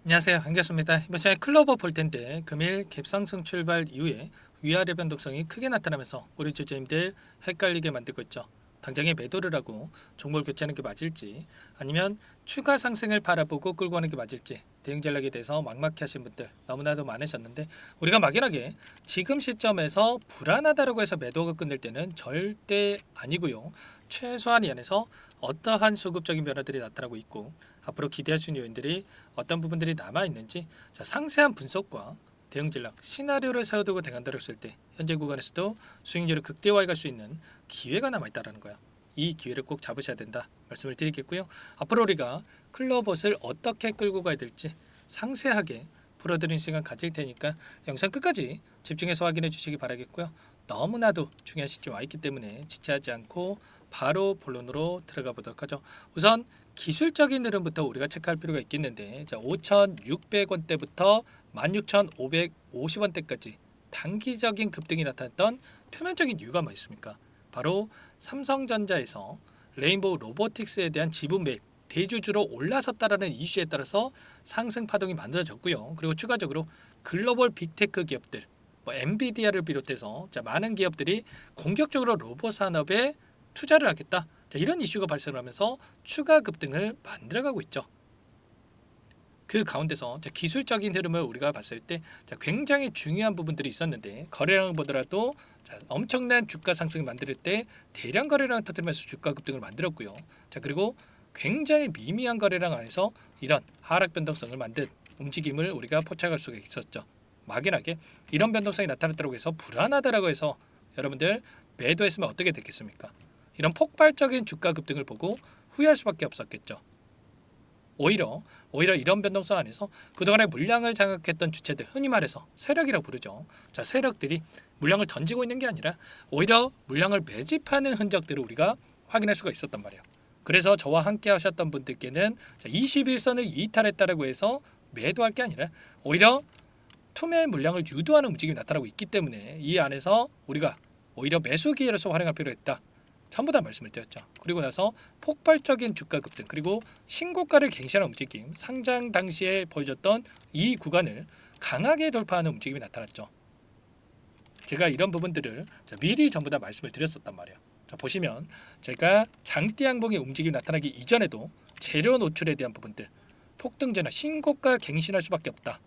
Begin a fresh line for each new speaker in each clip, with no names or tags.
안녕하세요. 반갑습니다. 이번 시간에 클로버 볼 텐데 금일 갭상승 출발 이후에 위아래 변동성이 크게 나타나면서 우리 주주님들 헷갈리게 만들고 있죠. 당장에 매도를 하고 종목을 교체하는 게 맞을지 아니면 추가 상승을 바라보고 끌고 가는 게 맞을지 대응 전략에 대해서 막막해 하신 분들 너무나도 많으셨는데 우리가 막연하게 지금 시점에서 불안하다고 해서 매도가 끝낼 때는 절대 아니고요. 최소한 이 안에서 어떠한 수급적인 변화들이 나타나고 있고 앞으로 기대할 수 있는 요인들이 어떤 부분들이 남아 있는지 상세한 분석과 대응 전략 시나리오를 세워두고 대응한다고 했을 때 현재 구간에서도 수익률을 극대화해 갈 수 있는 기회가 남아 있다라는 거야. 이 기회를 꼭 잡으셔야 된다 말씀을 드리겠고요. 앞으로 우리가 클로봇을 어떻게 끌고 가야 될지 상세하게 풀어드리는 시간 가질 테니까 영상 끝까지 집중해서 확인해 주시기 바라겠고요. 너무나도 중요한 시점이 와 있기 때문에 지체하지 않고 바로 본론으로 들어가 보도록 하죠. 우선 기술적인 흐름부터 우리가 체크할 필요가 있겠는데 5,600원대부터 16,550원대까지 단기적인 급등이 나타났던 표면적인 이유가 뭐 있습니까? 바로 삼성전자에서 레인보우 로보틱스에 대한 지분 매입 대주주로 올라섰다라는 이슈에 따라서 상승 파동이 만들어졌고요. 그리고 추가적으로 글로벌 빅테크 기업들 엔비디아를 비롯해서 많은 기업들이 공격적으로 로봇 산업에 투자를 하겠다. 이런 이슈가 발생하면서 추가 급등을 만들어가고 있죠. 그 가운데서 기술적인 흐름을 우리가 봤을 때 굉장히 중요한 부분들이 있었는데 거래량을 보더라도 엄청난 주가 상승을 만들 때 대량 거래량을 터뜨리면서 주가 급등을 만들었고요. 그리고 굉장히 미미한 거래량 안에서 이런 하락 변동성을 만든 움직임을 우리가 포착할 수가 있었죠. 막연하게 이런 변동성이 나타났다고 해서 불안하다라고 해서 여러분들 매도했으면 어떻게 됐겠습니까? 이런 폭발적인 주가 급등을 보고 후회할 수밖에 없었겠죠. 오히려 이런 변동성 안에서 그동안의 물량을 장악했던 주체들, 흔히 말해서 세력이라고 부르죠. 세력들이 물량을 던지고 있는 게 아니라 오히려 물량을 매집하는 흔적들을 우리가 확인할 수가 있었단 말이에요. 그래서 저와 함께 하셨던 분들께는 21선을 이탈했다라고 해서 매도할 게 아니라 오히려 투매 물량을 유도하는 움직임이 나타나고 있기 때문에 이 안에서 우리가 오히려 매수 기회로서 활용할 필요가 있다. 전부 다 말씀을 드렸죠. 그리고 나서 폭발적인 주가 급등 그리고 신고가를 갱신하는 움직임 상장 당시에 보여줬던 이 구간을 강하게 돌파하는 움직임이 나타났죠. 제가 이런 부분들을 미리 전부 다 말씀을 드렸었단 말이에요. 보시면 제가 장대 양봉의 움직임이 나타나기 이전에도 재료 노출에 대한 부분들 폭등전환 신고가 갱신할 수밖에 없다.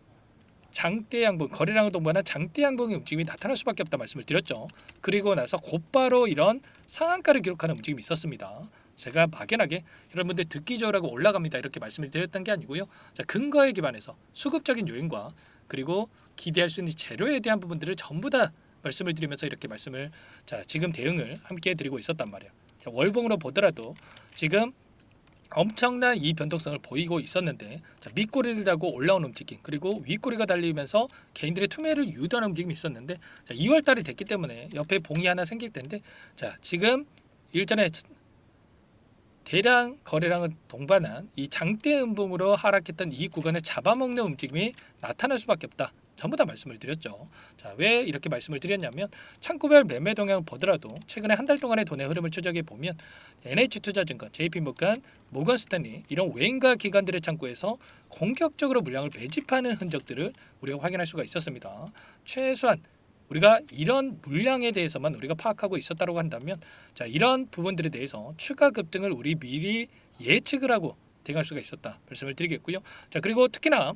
장대 양봉 거래량을 동반한 장대 양봉의 움직임이 나타날 수밖에 없다 말씀을 드렸죠. 그리고 나서 곧바로 이런 상한가를 기록하는 움직임이 있었습니다. 제가 막연하게 여러분들 듣기 좋으라고 올라갑니다 이렇게 말씀을 드렸던 게 아니고요. 근거에 기반해서 수급적인 요인과 그리고 기대할 수 있는 재료에 대한 부분들을 전부 다 말씀을 드리면서 이렇게 말씀을 지금 대응을 함께 드리고 있었단 말이에요. 월봉으로 보더라도 지금 엄청난 이 변동성을 보이고 있었는데 밑꼬리를 달고 올라오는 움직임 그리고 윗꼬리가 달리면서 개인들의 투매를 유도하는 움직임이 있었는데 2월 달이 됐기 때문에 옆에 봉이 하나 생길 텐데 지금 일전에 대량 거래량을 동반한 이 장대 음봉으로 하락했던 이 구간을 잡아먹는 움직임이 나타날 수밖에 없다. 전부 다 말씀을 드렸죠. 왜 이렇게 말씀을 드렸냐면 창구별 매매 동향을 보더라도 최근에 한 달 동안의 돈의 흐름을 추적해 보면 NH투자증권, JP모간, 모건스탠리 이런 외인가 기관들의 창구에서 공격적으로 물량을 매집하는 흔적들을 우리가 확인할 수가 있었습니다. 최소한 우리가 이런 물량에 대해서만 우리가 파악하고 있었다고 한다면 이런 부분들에 대해서 추가 급등을 우리 미리 예측을 하고 대응할 수가 있었다 말씀을 드리겠고요. 그리고 특히나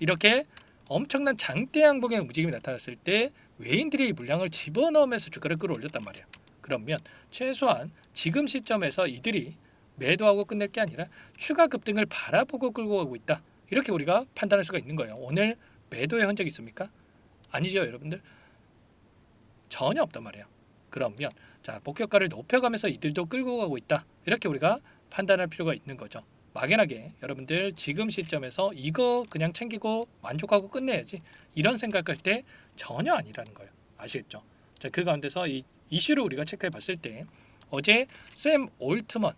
이렇게 엄청난 장대 양봉의 움직임이 나타났을 때 외인들이 물량을 집어넣으면서 주가를 끌어올렸단 말이에요. 그러면 최소한 지금 시점에서 이들이 매도하고 끝낼 게 아니라 추가 급등을 바라보고 끌고 가고 있다. 이렇게 우리가 판단할 수가 있는 거예요. 오늘 매도의 흔적이 있습니까? 아니죠, 여러분들. 전혀 없단 말이에요. 그러면 목표가를 높여가면서 이들도 끌고 가고 있다. 이렇게 우리가 판단할 필요가 있는 거죠. 막연하게 여러분들 지금 시점에서 이거 그냥 챙기고 만족하고 끝내야지 이런 생각할 때 전혀 아니라는 거예요. 아시겠죠? 그 가운데서 이 이슈를 우리가 체크해 봤을 때 어제 샘 올트먼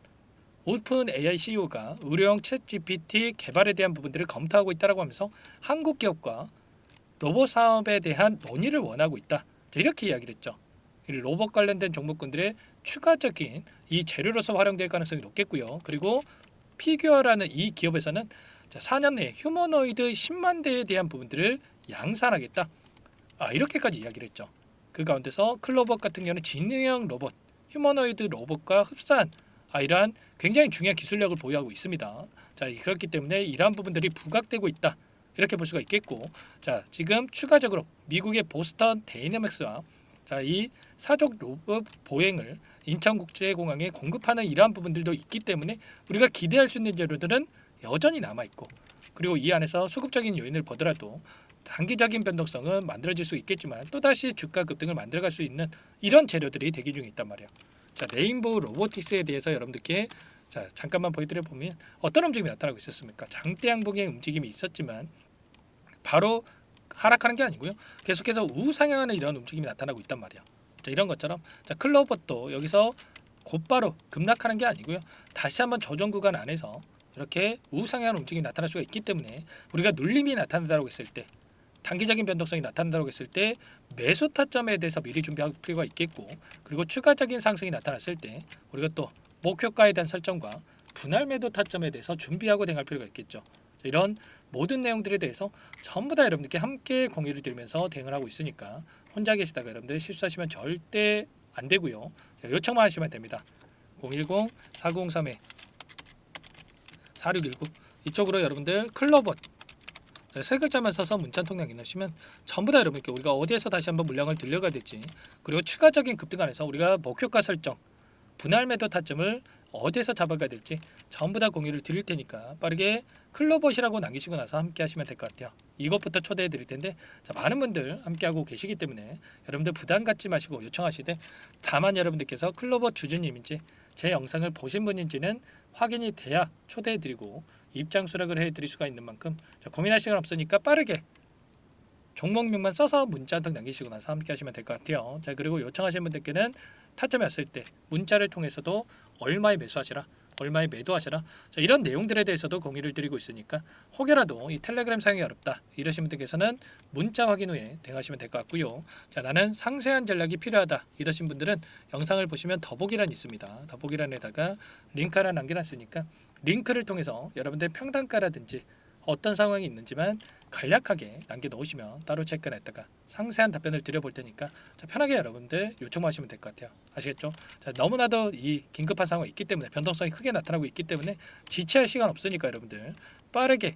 오픈 AI CEO가 의료용 챗 GPT 개발에 대한 부분들을 검토하고 있다라고 하면서 한국 기업과 로봇 사업에 대한 논의를 원하고 있다. 이렇게 이야기를 했죠. 로봇 관련된 종목군들의 추가적인 이 재료로서 활용될 가능성이 높겠고요. 그리고 피규어라는 이 기업에서는 자, 4년 내에 휴머노이드 10만 대에 대한 부분들을 양산하겠다. 이렇게까지 이야기를 했죠. 그 가운데서 클로버 같은 경우는 지능형 로봇, 휴머노이드 로봇과 흡사한 이러한 굉장히 중요한 기술력을 보유하고 있습니다. 자, 그렇기 때문에 이러한 부분들이 부각되고 있다. 이렇게 볼 수가 있겠고, 자, 지금 추가적으로 미국의 보스턴 다이내믹스와 이 사족 로봇 보행을 인천국제공항에 공급하는 이러한 부분들도 있기 때문에 우리가 기대할 수 있는 재료들은 여전히 남아 있고, 그리고 이 안에서 수급적인 요인을 보더라도 단기적인 변동성은 만들어질 수 있겠지만 또다시 주가 급등을 만들어갈 수 있는 이런 재료들이 대기 중에 있단 말이에요. 자, 레인보우 로보틱스에 대해서 여러분들께 잠깐만 보여드려 보면 어떤 움직임이 나타나고 있었습니까? 장대 양봉의 움직임이 있었지만 바로 하락하는 게 아니고요. 계속해서 우상향하는 이런 움직임이 나타나고 있단 말이에요. 자, 이런 것처럼 클로버도 여기서 곧바로 급락하는 게 아니고요. 다시 한번 조정 구간 안에서 이렇게 우상향하는 움직임이 나타날 수가 있기 때문에 우리가 눌림이 나타난다고 했을 때, 단기적인 변동성이 나타난다고 했을 때 매수 타점에 대해서 미리 준비할 필요가 있겠고, 그리고 추가적인 상승이 나타났을 때 우리가 또 목표가에 대한 설정과 분할 매도 타점에 대해서 준비하고 대응할 필요가 있겠죠. 이런 모든 내용들에 대해서 전부 다 여러분들께 함께 공유를 드리면서 대응을 하고 있으니까 혼자 계시다가 여러분들 실수하시면 절대 안 되고요. 요청만 하시면 됩니다. 010-403-4619 이쪽으로 여러분들 클로버 세 글자만 써서 문자 통장 넣으시면 전부 다 여러분께 우리가 어디에서 다시 한번 물량을 들려가야 될지, 그리고 추가적인 급등 안에서 우리가 목표가 설정, 분할 매도 타점을 어디에서 잡아가야 될지 전부 다 공유를 드릴 테니까 빠르게 클로버시라고 남기시고 나서 함께 하시면 될 것 같아요. 이것부터 초대해 드릴 텐데, 많은 분들 함께 하고 계시기 때문에 여러분들 부담 갖지 마시고 요청하시되, 다만 여러분들께서 클로버 주주님인지 제 영상을 보신 분인지는 확인이 돼야 초대해 드리고 입장 수락을 해 드릴 수가 있는 만큼 고민할 시간 없으니까 빠르게 종목명만 써서 문자 한 통 남기시고 나서 함께 하시면 될 것 같아요. 자, 그리고 요청하신 분들께는 타점이 왔을 때 문자를 통해서도 얼마에 매수하시라, 얼마에 매도하시라, 이런 내용들에 대해서도 공유를 드리고 있으니까 혹여라도 이 텔레그램 사용이 어렵다 이러신 분들께서는 문자 확인 후에 대응하시면 될 것 같고요. 자, 나는 상세한 전략이 필요하다 이러신 분들은 영상을 보시면 더보기란이 있습니다. 더보기란에다가 링크 하나 남겨놨으니까 링크를 통해서 여러분들 평단가라든지 어떤 상황이 있는지만 간략하게 남겨 놓으시면 따로 체크했다가 상세한 답변을 드려볼 테니까 편하게 여러분들 요청하시면 될 것 같아요. 아시겠죠? 너무나도 이 긴급한 상황이 있기 때문에, 변동성이 크게 나타나고 있기 때문에 지체할 시간 없으니까 여러분들 빠르게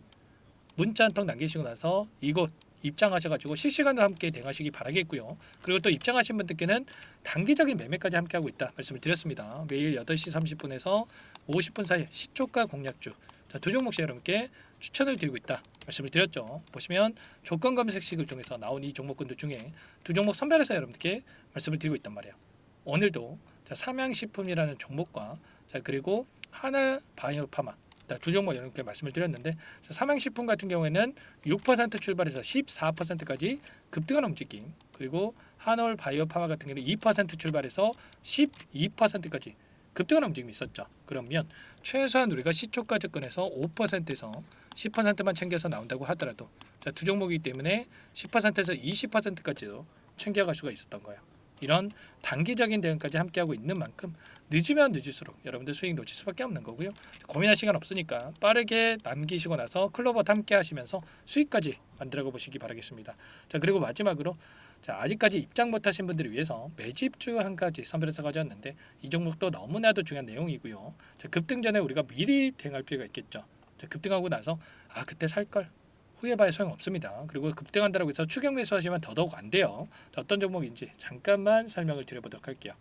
문자 한 통 남기시고 나서 이곳 입장하셔가지고 실시간으로 함께 대응하시기 바라겠고요. 그리고 또 입장하신 분들께는 단기적인 매매까지 함께 하고 있다 말씀을 드렸습니다. 매일 8시 30분에서 50분 사이 시초가 공략주 두 종목씩 여러분께 추천을 드리고 있다 말씀을 드렸죠. 보시면 조건 검색식을 통해서 나온 이 종목군들 중에 두 종목 선별해서 여러분들께 말씀을 드리고 있단 말이에요. 오늘도 삼양식품이라는 종목과 그리고 하나바이오파마 두 종목 여러분께 말씀을 드렸는데, 삼양식품 같은 경우에는 6% 출발해서 14%까지 급등하는 움직임, 그리고 한올바이오파마 같은 경우는 2% 출발해서 12%까지 급등하는 움직임이 있었죠. 그러면 최소한 우리가 시초가 접근해서 5%에서 10%만 챙겨서 나온다고 하더라도 두 종목이기 때문에 10%에서 20%까지도 챙겨갈 수가 있었던 거예요. 이런 단기적인 대응까지 함께하고 있는 만큼 늦으면 늦을수록 여러분들 수익 놓칠 수밖에 없는 거고요. 고민할 시간 없으니까 빠르게 남기시고 나서 클로버 함께 하시면서 수익까지 만들어 보시기 바라겠습니다. 자, 그리고 마지막으로 아직까지 입장 못하신 분들을 위해서 매집주 한 가지 선별해서 가져왔는데, 이 종목도 너무나도 중요한 내용이고요. 급등 전에 우리가 미리 대응할 필요가 있겠죠. 급등하고 나서 그때 살걸 후회봐야 소용없습니다. 그리고 급등한다고 해서 추격 매수하시면 더더욱 안 돼요. 어떤 종목인지 잠깐만 설명을 드려보도록 할게요.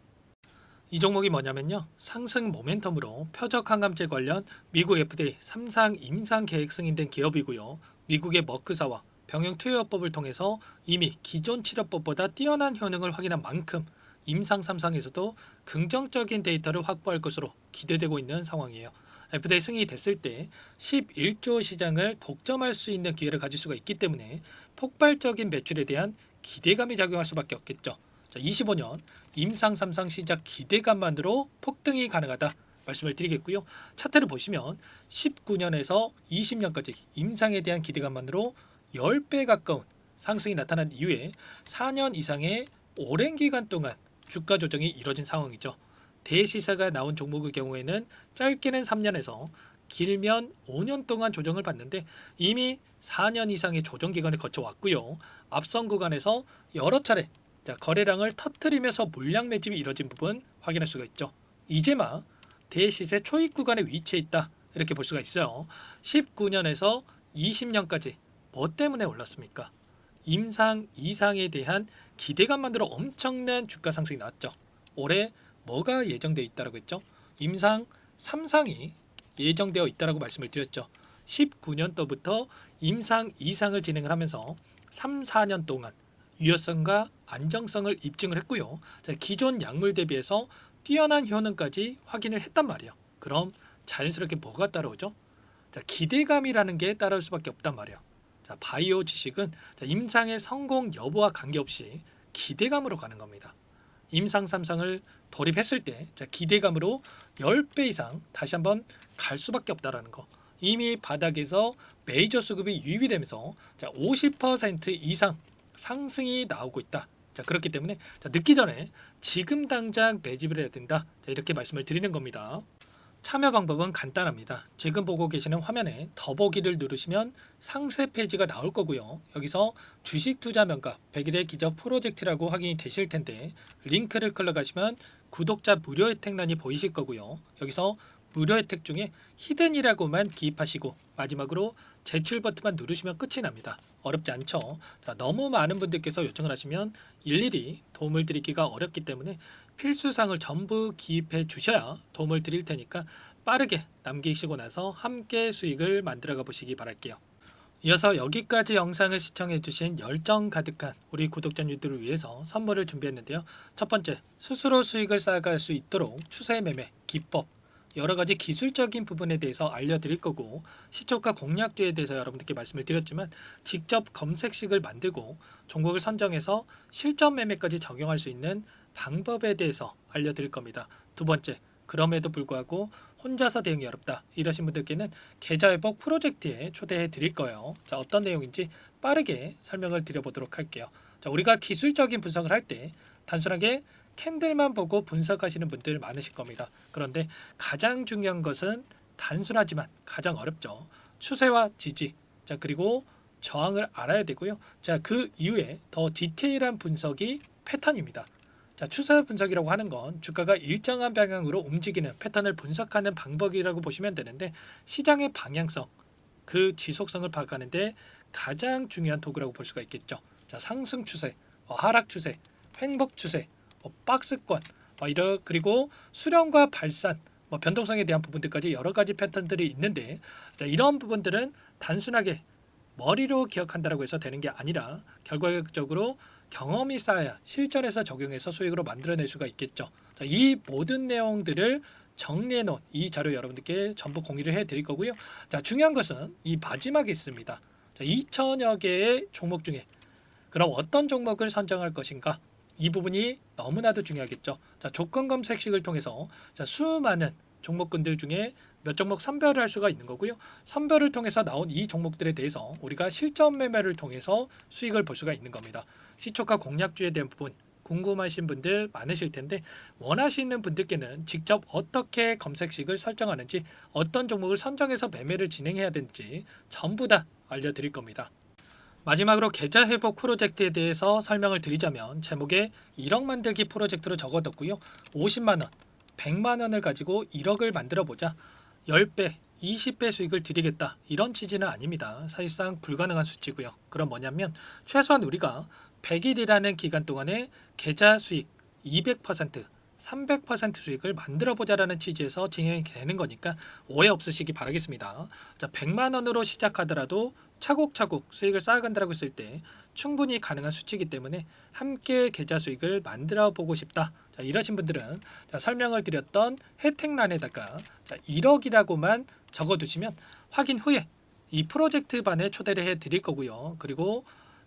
이 종목이 뭐냐면요, 상승 모멘텀으로 표적 항암제 관련 미국 FDA 3상 임상 계획 승인된 기업이고요. 미국의 머크사와 병용 투여법을 통해서 이미 기존 치료법보다 뛰어난 효능을 확인한 만큼 임상 3상에서도 긍정적인 데이터를 확보할 것으로 기대되고 있는 상황이에요. FDA 승인이 됐을 때 11조 시장을 독점할 수 있는 기회를 가질 수가 있기 때문에 폭발적인 매출에 대한 기대감이 작용할 수밖에 없겠죠. 25년 임상 3상 시작 기대감만으로 폭등이 가능하다 말씀을 드리겠고요. 차트를 보시면 19년에서 20년까지 임상에 대한 기대감만으로 10배 가까운 상승이 나타난 이후에 4년 이상의 오랜 기간 동안 주가 조정이 이뤄진 상황이죠. 대시세가 나온 종목의 경우에는 짧게는 3년에서 길면 5년 동안 조정을 받는데 이미 4년 이상의 조정 기간을 거쳐왔고요. 앞선 구간에서 여러 차례 거래량을 터뜨리면서 물량 매집이 이뤄진 부분 확인할 수가 있죠. 이제 막 대시세 초입 구간에 위치해 있다 이렇게 볼 수가 있어요. 19년에서 20년까지 뭐 때문에 올랐습니까? 임상 2상에 대한 기대감만으로 엄청난 주가 상승이 나왔죠. 올해 뭐가 예정되어 있다고 했죠? 임상 3상이 예정되어 있다고 말씀을 드렸죠. 19년도부터 임상 2상을 진행을 하면서 3, 4년 동안 유효성과 안정성을 입증을 했고요. 기존 약물 대비해서 뛰어난 효능까지 확인을 했단 말이에요. 그럼 자연스럽게 뭐가 따라오죠? 기대감이라는 게 따라올 수밖에 없단 말이에요. 바이오 지식은 임상의 성공 여부와 관계없이 기대감으로 가는 겁니다. 임상 3상을 돌입했을 때 기대감으로 10배 이상 다시 한번 갈 수밖에 없다라는 거. 이미 바닥에서 메이저 수급이 유입이 되면서 50% 이상 상승이 나오고 있다. 그렇기 때문에 늦기 전에 지금 당장 매집을 해야 된다. 이렇게 말씀을 드리는 겁니다. 참여 방법은 간단합니다. 지금 보고 계시는 화면에 더보기를 누르시면 상세 페이지가 나올 거고요. 여기서 주식 투자 명가 100일의 기적 프로젝트라고 확인이 되실 텐데 링크를 클릭하시면 구독자 무료 혜택란이 보이실 거고요. 여기서 무료 혜택 중에 히든이라고만 기입하시고 마지막으로 제출 버튼만 누르시면 끝이 납니다. 어렵지 않죠? 너무 많은 분들께서 요청을 하시면 일일이 도움을 드리기가 어렵기 때문에 필수사항을 전부 기입해 주셔야 도움을 드릴 테니까 빠르게 남기시고 나서 함께 수익을 만들어가 보시기 바랄게요. 이어서 여기까지 영상을 시청해 주신 열정 가득한 우리 구독자님들을 위해서 선물을 준비했는데요. 첫 번째, 스스로 수익을 쌓아갈 수 있도록 추세 매매 기법 여러 가지 기술적인 부분에 대해서 알려드릴 거고 시초가 공략도에 대해서 여러분들께 말씀을 드렸지만 직접 검색식을 만들고 종목을 선정해서 실전 매매까지 적용할 수 있는 방법에 대해서 알려드릴 겁니다. 두 번째, 그럼에도 불구하고 혼자서 대응이 어렵다 이러신 분들께는 계좌회복 프로젝트에 초대해 드릴 거예요. 어떤 내용인지 빠르게 설명을 드려보도록 할게요. 우리가 기술적인 분석을 할 때 단순하게 캔들만 보고 분석하시는 분들 많으실 겁니다. 그런데 가장 중요한 것은 단순하지만 가장 어렵죠. 추세와 지지, 그리고 저항을 알아야 되고요. 그 이후에 더 디테일한 분석이 패턴입니다. 추세 분석이라고 하는 건 주가가 일정한 방향으로 움직이는 패턴을 분석하는 방법이라고 보시면 되는데 시장의 방향성, 그 지속성을 파악하는데 가장 중요한 도구라고 볼 수가 있겠죠. 상승 추세, 하락 추세, 횡복 추세, 박스권, 그리고 수렴과 발산, 변동성에 대한 부분들까지 여러 가지 패턴들이 있는데 이런 부분들은 단순하게 머리로 기억한다고 해서 되는 게 아니라 결과적으로 경험이 쌓아야 실전에서 적용해서 수익으로 만들어낼 수가 있겠죠. 이 모든 내용들을 정리해 놓은 이 자료 여러분들께 전부 공유를 해 드릴 거고요. 중요한 것은 이 마지막에 있습니다. 2천여 개의 종목 중에 그럼 어떤 종목을 선정할 것인가? 이 부분이 너무나도 중요하겠죠. 조건 검색식을 통해서 수많은 종목군들 중에 몇 종목 선별을 할 수가 있는 거고요. 선별을 통해서 나온 이 종목들에 대해서 우리가 실전 매매를 통해서 수익을 볼 수가 있는 겁니다. 시초가 공략주에 대한 부분 궁금하신 분들 많으실 텐데 원하시는 분들께는 직접 어떻게 검색식을 설정하는지 어떤 종목을 선정해서 매매를 진행해야 되는지 전부 다 알려드릴 겁니다. 마지막으로 계좌 회복 프로젝트에 대해서 설명을 드리자면 제목에 1억 만들기 프로젝트로 적어뒀고요. 50만 원, 100만 원을 가지고 1억을 만들어 보자. 10배, 20배 수익을 드리겠다. 이런 취지는 아닙니다. 사실상 불가능한 수치고요. 그럼 뭐냐면 최소한 우리가 100일이라는 기간 동안에 계좌 수익 200%, 300% 수익을 만들어 보자라는 취지에서 진행이 되는 거니까 오해 없으시기 바라겠습니다. 100만 원으로 시작하더라도 차곡차곡 수익을 쌓아간다고 했을 때 충분히 가능한 수치이기 때문에 함께 계좌 수익을 만들어 보고 싶다. 이러신 분들은 설명을 드렸던 혜택란에다가 1억이라고만 적어두시면 확인 후에 이 프로젝트 반에 초대를 해 드릴 거고요. 그리고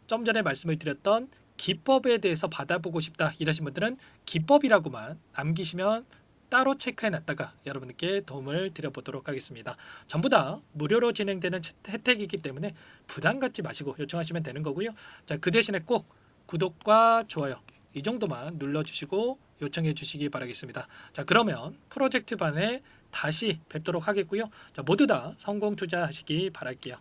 좀 전에 말씀을 드렸던 기법에 대해서 받아보고 싶다 이러신 분들은 기법이라고만 남기시면 따로 체크해놨다가 여러분께 도움을 드려보도록 하겠습니다. 전부 다 무료로 진행되는 혜택이기 때문에 부담 갖지 마시고 요청하시면 되는 거고요. 그 대신에 꼭 구독과 좋아요 이 정도만 눌러주시고 요청해 주시기 바라겠습니다. 자, 그러면 프로젝트 반에 다시 뵙도록 하겠고요. 자, 모두 다 성공 투자하시기 바랄게요.